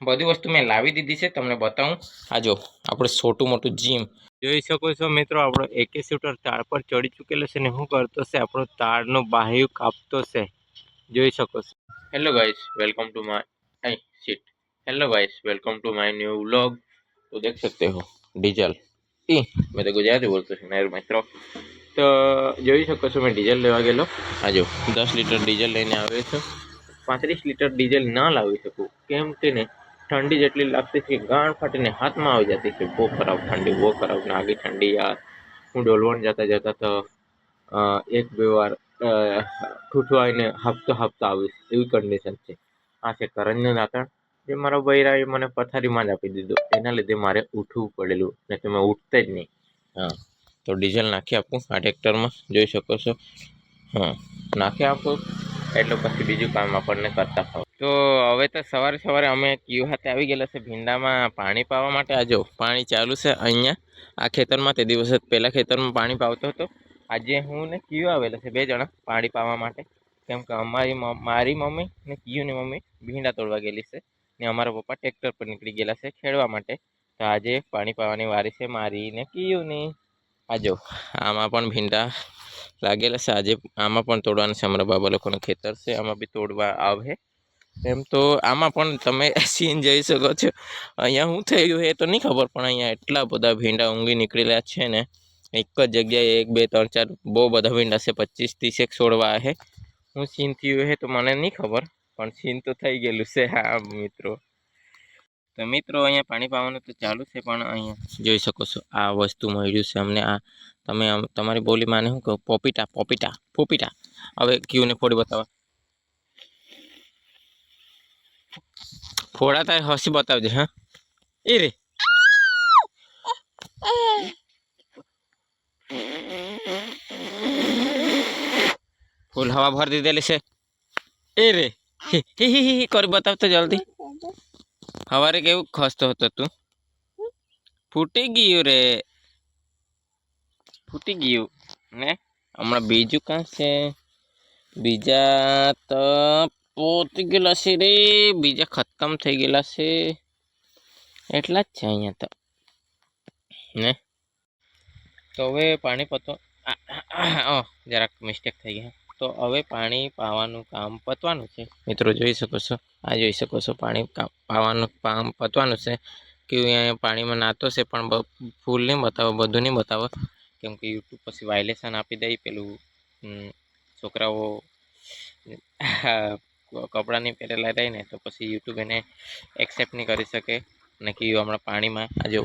बधी वस्तु मैं लावी दीधी है, तमने बताऊं। आ जो आपणे छोटू मोटू जीम જોઈ શકો છો મિત્રો, આપણો એકે શૂટર તાર પર ચડી ચૂકેલો છે ને શું કરતો છે, આપણો તારનો બાહ્યું કાપતો છે, જોઈ શકો છો। Hello guys, welcome to my shit hello guys, welcome to my new vlog. तो देख सकते हो डीजल मैं तो गुजराती बोलते हैं मेरे मित्रों। तो જોઈ શકો છો मैं डीजल लेवा गेलो। आ जो 10 लीटर डीजल लईने આવ્યો છું। 35 लीटर डीजल ना लावी શકું, કેમ કે ને ठंडी જેટલી લાગતી છે, ગાણ ફાટીને હાથમાં આવી જતી છે। બહુ ખરાબ ઠંડી, બહુ ખરાબ નાગી ઠંડી યાર। હું ડોલવણ જતા જતા તો એક બે વાર ઠૂઠવાઈને હાંફતો હાંફતો આવીશ, એવી કન્ડિશન છે। આ છે કરંજનું દાંતણ, જે મારા બૈરાએ મને પથારીમાં જ આપી દીધું, એના લીધે મારે ઉઠવું પડેલું, ને તો મેં ઉઠતે જ નહીં। હા, તો ડીઝલ નાખી આપું આ ટ્રેક્ટરમાં, જોઈ શકો છો। હા, નાખી આપું એટલે પછી બીજું કામ આપણને કરતા ફાવે। તો હવે તો સવારે સવારે અમે કીઓ હાથે આવી ગયેલા છે ભીંડામાં પાણી પાવા માટે। આ જો પાણી ચાલુ છે અહીંયા આ ખેતરમાં। તે દિવસે પહેલા ખેતરમાં પાણી પાવતો હતો, આજે હું ને કીઓ આવેલા છે, બે જણા પાણી પાવા માટે। કેમ કે મારી મમ્મી ને કીયુની મમ્મી ભીંડા તોડવા ગયેલી છે, ને અમારા પપ્પા ટ્રેક્ટર પર નીકળી ગયેલા છે ખેડવા માટે। તો આજે પાણી પાવાની વારી છે મારી ને કીયુની। આ જો આમાં પણ ભીંડા લાગેલા છે, આજે આમાં પણ તોડવાના છે। અમારા બાબા લોકોનું ખેતર છે, આમાં બી તોડવા આવે। એમ તો આમાં પણ તમે સીન જોઈ શકો છો। અહીંયા શું થયું એ તો નહીં ખબર, પણ અહીંયા એટલા બધા ભીંડા ઊંઘી નીકળેલા છે ને, એક જ જગ્યાએ 1 2 3 4 બહુ બધા ભીંડા છે, 25 30 છોડવા છે। હું સીન થયું હે તો મને નહીં ખબર, પણ સીન તો થઈ ગયેલું છે। હા મિત્રો, તો મિત્રો અહીંયા પાણી પાવાનું તો ચાલુ છે, પણ અહીંયા જોઈ શકો છો આ વસ્તુ મળ્યું છે અમને। આ તમે તમારી બોલીમાં આને શું કહો? પોપીટા પોપીટા પોપીટા। હવે કીયુને ફોડી બતાવો, ફોડા તારે હસી બતાવજે। હા એ રે ફૂલ હવા ભરી દીધેલી છે। એ રે હી કરી બતાવ તો જલ્દી। સવારે કેવું ખસતો હતો તું? ફૂટી ગયું રે, ફૂટી ગયું ને। હમણાં બીજું કાં છે? બીજા તો પોતી ગયેલા છે રે, બીજા ખતમ થઈ ગયેલા છે, એટલા જ છે અહીંયા તો ને। તો હવે પાણી પતવા જરાક મિસ્ટેક થઈ ગઈ। તો હવે પાણી પાવાનું કામ પતવાનું છે મિત્રો, જોઈ શકો છો। આ જોઈ શકો છો પાણી પાવાનું કામ પતવાનું છે। કે અહીંયા પાણીમાં નાતો છે, પણ ફૂલ નહીં બતાવો, બધું નહીં બતાવો, કેમ કે યુટ્યુબ પછી વાયલેશન આપી દે। પેલું છોકરાઓ કપડાં નહીં પહેરેલા રહે ને, તો પછી યુટ્યુબ એને એક્સેપ્ટ નહીં કરી શકે। ને કે હમણાં પાણીમાં આ જો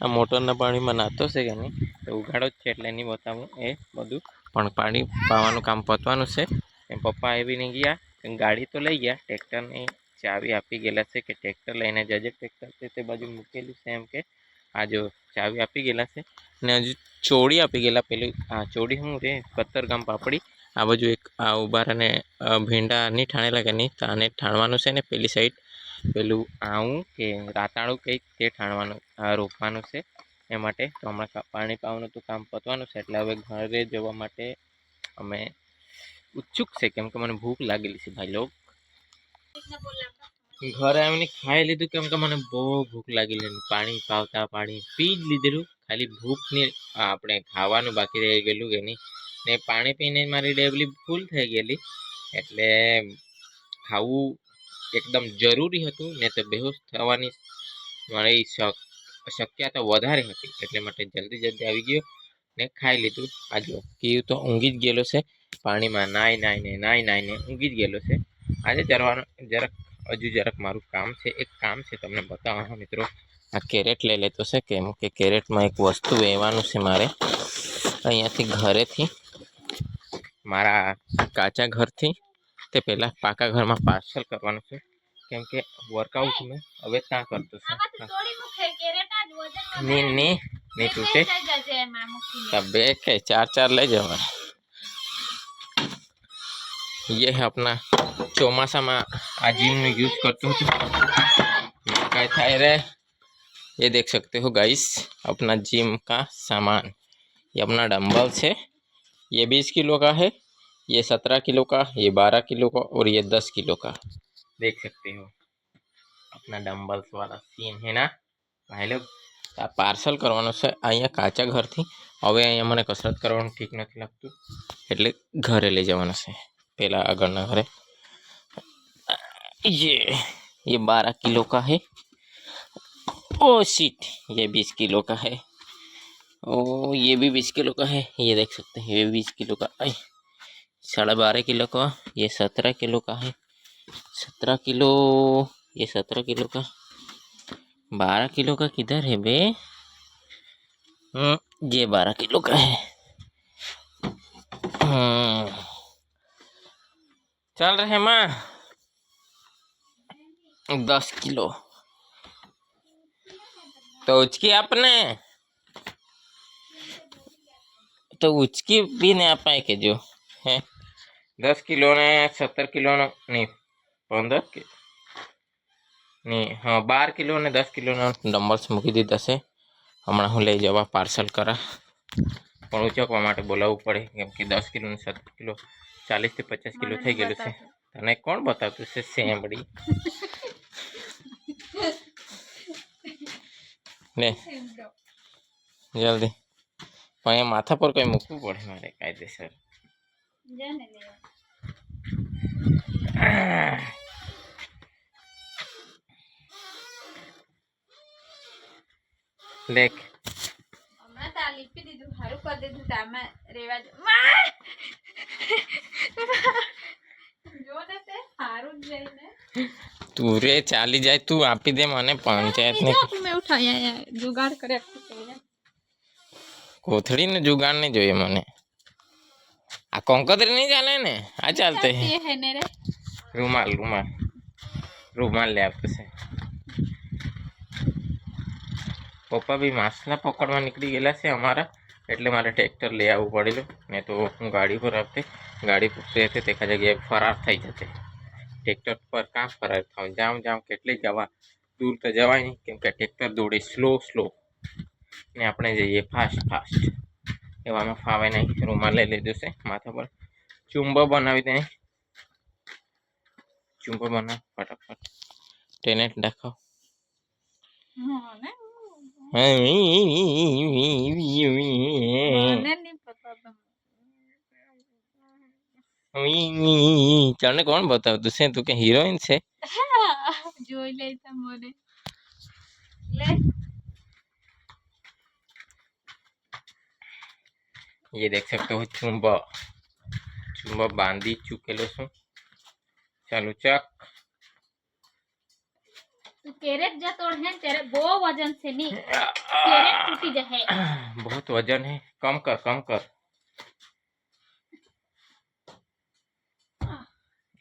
આ મોટરના પાણીમાં નાતો છે કે નહીં, તો ઉઘાડો જ છે એટલે નહીં બતાવું એ બધું, પણ પાણી પાવાનું કામ પતવાનું છે। એમ પપ્પા આવી નહીં ગયા, ગાડી તો લઈ ગયા, ટ્રેક્ટરની ચાવી આપી ગયેલા છે, કે ટ્રેક્ટર લઈને જજે, ટ્રેક્ટર તે બાજુ મૂકેલું છે એમ કે। આ જો ચાવી આપી ગયેલા છે, ને હજુ ચોડી આપી ગયેલા। પેલું આ ચોડી શું રે, કતરગામ પાપડી। આ બાજુ એક આ ઉભા અને ભીંડા નહીં ઠાણેલા કે નહીં, તો આને ઠાણવાનું છે ને પેલી સાઈડ પેલું આવું કે રાતાળું કંઈક તે ઠાણવાનું રોપવાનું છે એ માટે। તો હમણાં પાણી પાવાનું તો કામ પતવાનું છે, એટલે હવે ઘરે જવા માટે અમે ઉત્સુક છે, કેમ કે મને ભૂખ લાગેલી છે ભાઈ લોગ। ઘરે આવીને ખાઈ લીધું, કેમ કે મને બહુ ભૂખ લાગેલી। પાણી પાવતા પાણી પી જ લીધેલું, ખાલી ભૂખની આપણે ખાવાનું બાકી રહી ગયેલું કે નહીં, ને પાણી પીને મારી ડેબલી ફૂલ થઈ ગયેલી, એટલે ખાવું એકદમ જરૂરી હતું, ને તો બેહોશ થવાની મારી શક્યતા વધારે હતી, એટલે માટે જલ્દી જલ્દી આવી ગયો ને ખાઈ લીધું। આ જો કીયું તો ઊંઘી જ ગયેલો છે, પાણીમાં નાઈને ઊંઘી જ ગયેલો છે। આજે હજુ જરાક મારું કામ છે, એક કામ છે તમને બતાવવા મિત્રો। આ કેરેટ લઈ લેતો છે, કેમ કે કેરેટમાં એક વસ્તુ વેવાનું છે મારે, અહીંયાથી ઘરેથી મારા કાચા ઘરથી તે પહેલાં પાકા ઘરમાં પાર્સલ કરવાનું છે, કેમ કે વર્કઆઉટ મેં હવે ત્યાં કરતો છે। नहीं टूटे तब के 4 ले जाओ। ये है अपना चौमासा में आ जिम में यूज करते हो, क्या था रे, ये देख सकते हो गाइस अपना जिम का सामान। ये अपना डंबल है, ये 20 किलो का है, ये 17 किलो का, ये 12 किलो का और ये 10 किलो का, देख सकते हो। ना डम्बल्स वाला सीन है ना भाई लोग। आ पार्सल करवानो છે અહીંયા કાચા ઘરથી। હવે અહીંયા મને કસરત કરવાનું ઠીક નથી લાગતું એટલે ઘરે લઈ જવાના છે પેલા આગળના ઘરે। ये 12 किलो का है। ओ शिट, ये 20 किलो का है। ओ ये भी 20 किलो का है। ये देख सकते हैं ये 20 किलो का। 12.5 किलो का। ये 17 किलो का है। 17 किलो, ये 17 किलो का। 12 किलो का किधर है बे? ये 12 किलो का है। चल रहे माँ 10 किलो तो उचकी आपने तो उचकी भी नहीं आ पाए के जो है 10 किलो ने 17 किलो नहीं 15 के नहीं हाँ 12 किलो ने 10 किलो डम्बल्स मूकी दीधा से। हमणा हूँ लई जवा पार्सल करा पण उचकवा माटे बोलावવું પડે કેમ કે 10 किलो ने 17 किलो 40 થી 50 किलो થઈ ગયેલું છે। તને કોણ બતાવતું છે સેમડી ले जल्दी पण माथा पर कोई मूकવું પડે मारे कायदेसर देख हमें तालीपी दीदू हारू कर दे दूं तामा रेवा जो देते हारू जाय ने तू रे चाली जाए तू आपी दे मने पंचायत ने मैं उठाया जुगाड़ करे कोथड़ी ने जुगाड़ नहीं જોઈએ મને આ કોંકોત્રી नहीं ચાલે ને આ ચાલते हैं ये है ने रे રૂમાલ રૂમાल રૂમાल ले आपसे से पप्पा भी मासला पकड़वा निकली गेला से हमारा એટલે મારે ટ્રેક્ટર લઈ આવવું પડેલું ને તો હું ગાડી પર આવતે ગાડી પર રહેતે તે જગ્યાએ ફરાર થઈ જતે ટ્રેક્ટર પર કાં ફરાર થાઉં જામ જામ કેટલી જવા दूर तो जवाय नहीं केम के ट्रेक्टर दौड़े स्लो स्लो ने આપણે જઈએ ફાસ્ટ ફાસ્ટ એવામાં ફાવે નહીં। રૂમાલ લઈ લીધો છે માથા પર ચુંબો બનાવી દે ચુંબો બનાવ ફટાફટ ટેલેન્ટ દેખાવ મને नहीं पता તને કોણ બતાવતું છે તું કે હિરોઈન છે જોઈ લે તો મને ले ये देख सकते हो चुंबा चुंबा बांधी चुकेलो छू चालू चक तू कैरेट जा तोड़ है तेरे वो वजन से नहीं कैरेट टूटी जाए बहुत वजन है कम कर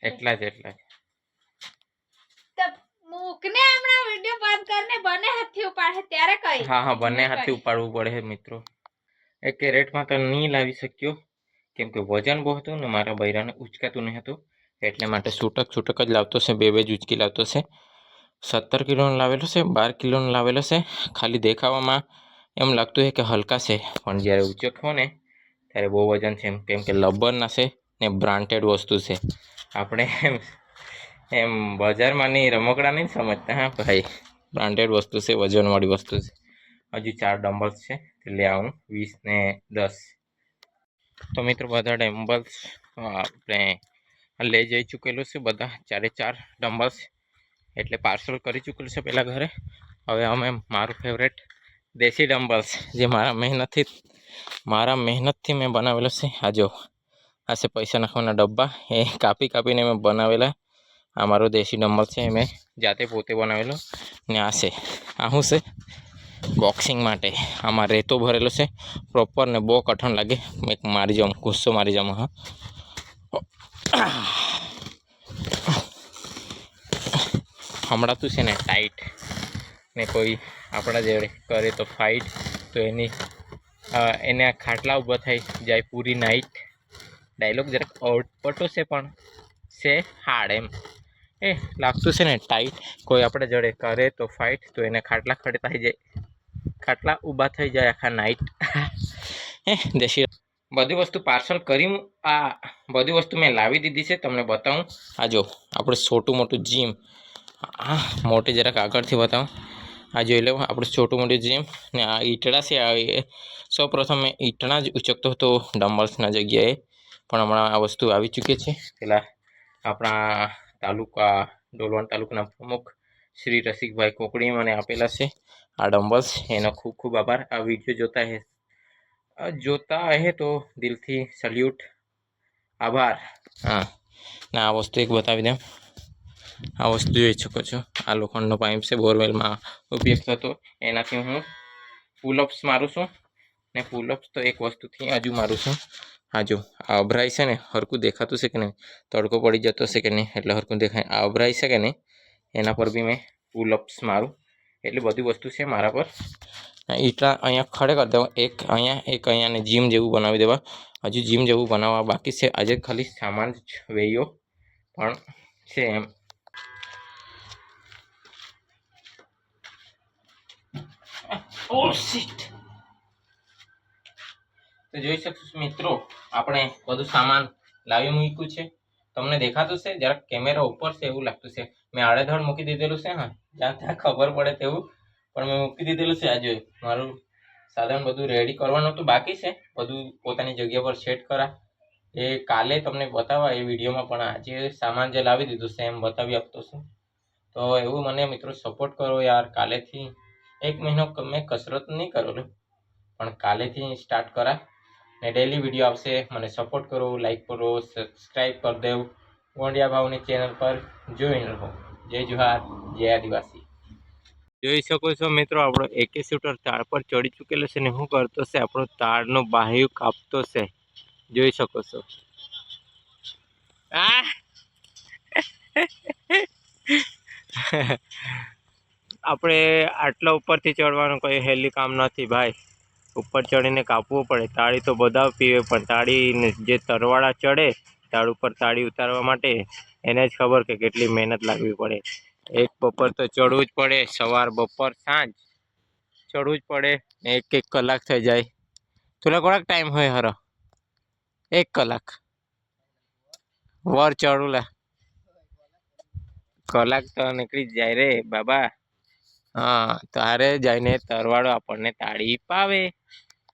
એટલા જ तब मुकने हमरा वीडियो बंद करने बने हाथी उपाड़े त्यारे कई हाँ बने हाथी उपाड़વું પડે મિત્રો એ કેરેટમાં તો નહીં લાવી શક્યો કેમ કે વજન બહુ હતું ને મારા બૈરાને ઉચકાતું નહીં હતું એટલે માટે છૂટક જ લાવતો છે બે જ ઉચકી લાવતો છે 17 કિલોનો લાવેલો છે 12 કિલોનો લાવેલો છે ખાલી દેખાવામાં એમ લાગતું છે કે હલકા છે પણ જ્યારે ઉચકવો ને ત્યારે બહુ વજન છે કેમ કે લબરના છે ને બ્રાન્ડેડ વસ્તુ છે આપણે એમ બજારમાં નહીં રમકડા નહીં સમજતા હા ભાઈ બ્રાન્ડેડ વસ્તુ છે વજનવાળી વસ્તુ છે। હજુ 4 ડમ્બલ્સ છે તે લઈ આવું 20 ને 10 તો મિત્રો બધા ડમ્બલ્સ આપણે લઈ જઈ ચૂકેલું છે બધા 4 ડમ્બલ્સ એટલે પાર્સલ કરી ચૂકેલું છે પહેલાં ઘરે। હવે અમે મારું ફેવરેટ દેશી ડમ્બલ્સ જે મારા મહેનતથી મેં બનાવેલો છે આ જો આ છે પૈસા નાખવાના ડબ્બા એ કાપીને મેં બનાવેલા આ મારો દેશી ડમ્બલ છે મેં જાતે પોતે બનાવેલો ને આ છે આ શું છે બોક્સિંગ માટે આમાં રેતો ભરેલો છે પ્રોપર ને બહુ કઠણ લાગે મેં મારી જાઉં ગુસ્સો મારી જાઉં હા હમણાં છે ને ટાઈટ ને કોઈ આપણા જોડે કરે તો ફાઇટ તો એને આ ખાટલા ઊભા થઈ જાય પૂરી નાઇટ ડાયલોગ જરાક અટપટો છે પણ છે હાર્ડ એમ એ લાગતું છે ને ટાઈટ કોઈ આપણે જોડે કરે તો ફાઇટ તો એને ખાટલા ખડતા થઈ જાય ખાટલા ઊભા થઈ જાય આખા નાઇટ દેશી બધી વસ્તુ પાર્સલ કરી આ બધી વસ્તુ મેં લાવી દીધી છે તમને બતાવું આ જો આપણે છોટું મોટું જીમ આ મોટી જરાક આગળથી બતાવું. આ જોઈ લો આપણું છોટું મોટું જીમ ને આ ઈટડા છે. સૌ પ્રથમ મેં ઈટડા જ ઉચકતો હતો ડમ્બલ્સના જગ્યાએ, પણ હમણાં આ વસ્તુ આવી ચૂકી છે. પેલા આપણા તાલુકા ડોલવણ તાલુકાના પ્રમુખ શ્રી રસિકભાઈ કોકડીએ મને આપેલા છે આ ડમ્બલ્સ. એનો ખૂબ ખૂબ આભાર. આ વિડીયો જોતા હે તો દિલથી સલ્યુટ, આભાર. હા, ને આ વસ્તુ એક બતાવી દઉં. આ વસ્તુ જોઈ શકો છો. આ લોખંડનો પાઇપ છે, બોરવેલમાં ઉપયોગ થતો. એનાથી હું પુલઅપ્સ મારું છું. ને પુલઅપ્સ તો એક વસ્તુથી હજુ મારું છું. હા જો આ અભરાય છે ને, હરકું દેખાતું છે કે નહીં, તડકો પડી જતો છે કે નહીં, એટલે હરકું દેખાય. આ અભરાય છે કે નહીં, એના પર બી મેં પુલઅપ્સ મારું. એટલી બધી વસ્તુ છે મારા પર. ઈટા અહીંયા ખડે કરી દેવા, એક અહીંયા ને જીમ જેવું બનાવી દેવા. હજુ જીમ જેવું બનાવવા બાકી છે. આજે ખાલી સામાન જ વેયો પણ છે એમ. Oh shit. તો જોઈ શકશો મિત્રો, આપણે બધું સામાન લાવી મૂક્યું છે. તમને દેખાતું છે? જરાક કેમેરા ઉપર છે એવું લાગતું છે. મેં આડેધડ મૂકી દીધેલું છે. હા, જ્યાં ત્યાં ખબર પડે તેવું પણ મેં મૂકી દીધેલું છે. આજે મારું સાધન બધું રેડી કરવાનું હતું, બાકી છે. બધું પોતાની જગ્યા પર સેટ કરા. એ કાલે તમને બતાવવા એ વિડીયોમાં, પણ આજે સામાન જે લાવી દીધું છે એમ બતાવી આપતો છું. તો એવું મને મિત્રો સપોર્ટ કરો યાર. કાલેથી 1 મહિનો મેં કસરત નહીં કરેલો, પણ કાલેથી સ્ટાર્ટ કરા ને ડેલી વિડીયો આવશે. મને સપોર્ટ કરો, લાઈક કરો, સબસ્ક્રાઈબ કરી દેવ. ગોંડિયા ભાવની ચેનલ પર જોઈને રહો. જય જોહાર, જય આદિવાસી. જોઈ શકો છો મિત્રો, આપણો એકે શૂટર તાર પર ચડી ચૂકેલો છે ને શું કરતો છે, આપણો તારનો બાહ્યુ કાપતો છે. જોઈ શકો છો. આપણે આટલા ઉપરથી ચડવાનું કોઈ હેલી કામ નથી ભાઈ. ઉપર ચડીને કાપવું પડે. તાળી તો બધા પીવે, પણ તાળી જે તરવાળા ચડે તાળ ઉપર તાળી ઉતારવા માટે, એને જ ખબર કે કેટલી મહેનત લાગવી પડે. એક બપોર તો ચડવું જ પડે, સવાર બપોર સાંજ ચડવું જ પડે. 1 કલાક થઈ જાય. થોડા થોડાક ટાઈમ હોય હરો, 1 કલાક વર ચડું લા, કલાક તો નીકળી જ જાય રે બાબા. હા, તારે જઈને તરવાળો આપણને તાળી પાવે.